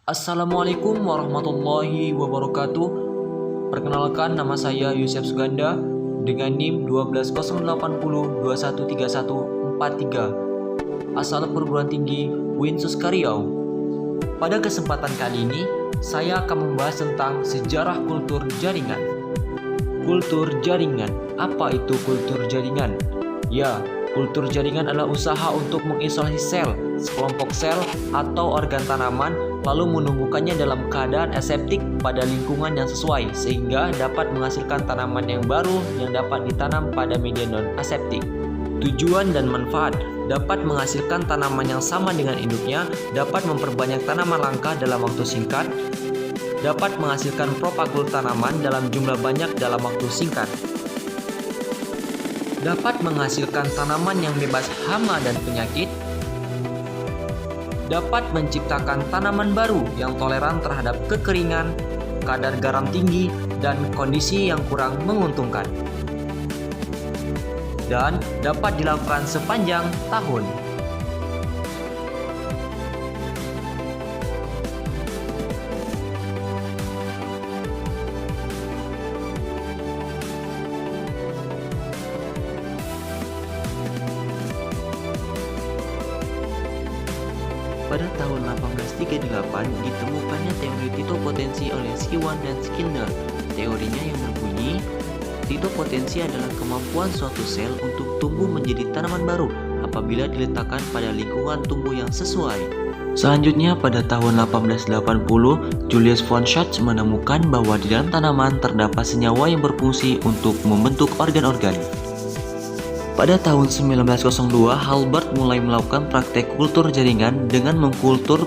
Assalamualaikum warahmatullahi wabarakatuh. Perkenalkan, nama saya Yusef Suganda dengan NIM 12.080213143, asal perguruan tinggi Winsus Karyau. Pada kesempatan kali ini, saya akan membahas tentang sejarah kultur jaringan. Kultur jaringan, apa itu kultur jaringan? Ya, kultur jaringan adalah usaha untuk mengisolasi sel, sekelompok sel atau organ tanaman, lalu menumbuhkannya dalam keadaan aseptik pada lingkungan yang sesuai, sehingga dapat menghasilkan tanaman yang baru yang dapat ditanam pada media non-aseptik. Tujuan dan manfaat: dapat menghasilkan tanaman yang sama dengan induknya, dapat memperbanyak tanaman langka dalam waktu singkat, dapat menghasilkan propagul tanaman dalam jumlah banyak dalam waktu singkat, dapat menghasilkan tanaman yang bebas hama dan penyakit, dapat menciptakan tanaman baru yang toleran terhadap kekeringan, kadar garam tinggi, dan kondisi yang kurang menguntungkan, dan dapat dilakukan sepanjang tahun. Pada tahun 1838 ditemukannya teori titopotensi oleh Schwann dan Schindler. Teorinya yang berbunyi, titopotensi adalah kemampuan suatu sel untuk tumbuh menjadi tanaman baru apabila diletakkan pada lingkungan tumbuh yang sesuai. Selanjutnya, pada tahun 1880, Julius von Schatz menemukan bahwa di dalam tanaman terdapat senyawa yang berfungsi untuk membentuk organ-organ. Pada tahun 1902, Halbert mulai melakukan praktek kultur jaringan dengan mengkultur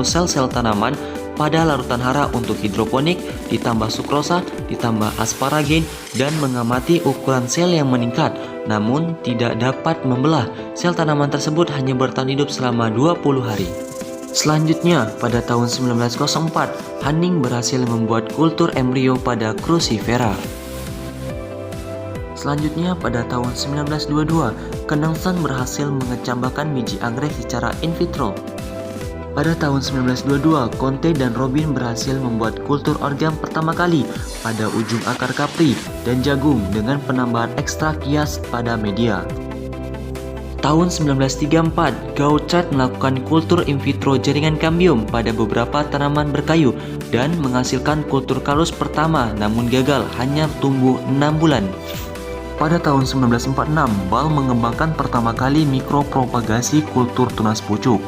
sel-sel tanaman pada larutan hara untuk hidroponik, ditambah sukrosa, ditambah asparagen, dan mengamati ukuran sel yang meningkat, namun tidak dapat membelah. Sel tanaman tersebut hanya bertahan hidup selama 20 hari. Selanjutnya, pada tahun 1904, Hanning berhasil membuat kultur embrio pada Crucifera. Selanjutnya, pada tahun 1922, Knudsen berhasil mengecambahkan biji anggrek secara in vitro. Pada tahun 1922, Conte dan Robin berhasil membuat kultur organ pertama kali pada ujung akar kapri dan jagung dengan penambahan ekstrak kias pada media. Tahun 1934, Gauchard melakukan kultur in vitro jaringan kambium pada beberapa tanaman berkayu dan menghasilkan kultur kalus pertama, namun gagal, hanya tumbuh 6 bulan. Pada tahun 1946, Ball mengembangkan pertama kali mikropropagasi kultur tunas pucuk.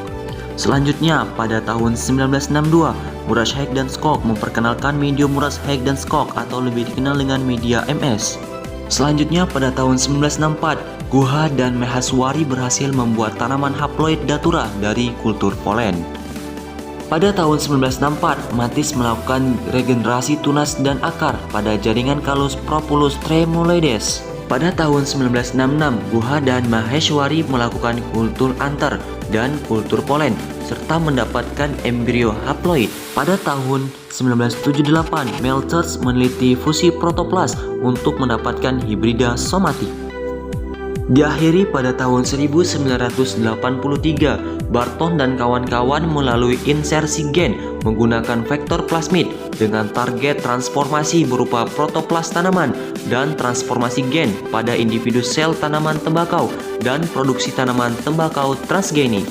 Selanjutnya, pada tahun 1962, Murray dan Skok memperkenalkan medium Murray dan Skok atau lebih dikenal dengan media MS. Selanjutnya, pada tahun 1964, Guha dan Maheshwari berhasil membuat tanaman haploid datura dari kultur polen. Pada tahun 1964, Matisse melakukan regenerasi tunas dan akar pada jaringan kalus Propulus tremoloides. Pada tahun 1966, Guha dan Maheshwari melakukan kultur antar dan kultur polen, serta mendapatkan embrio haploid. Pada tahun 1978, Melchers meneliti fusi protoplas untuk mendapatkan hibrida somatik. Diakhiri pada tahun 1983, Barton dan kawan-kawan melalui insersi gen menggunakan vektor plasmid dengan target transformasi berupa protoplas tanaman dan transformasi gen pada individu sel tanaman tembakau dan produksi tanaman tembakau transgenik.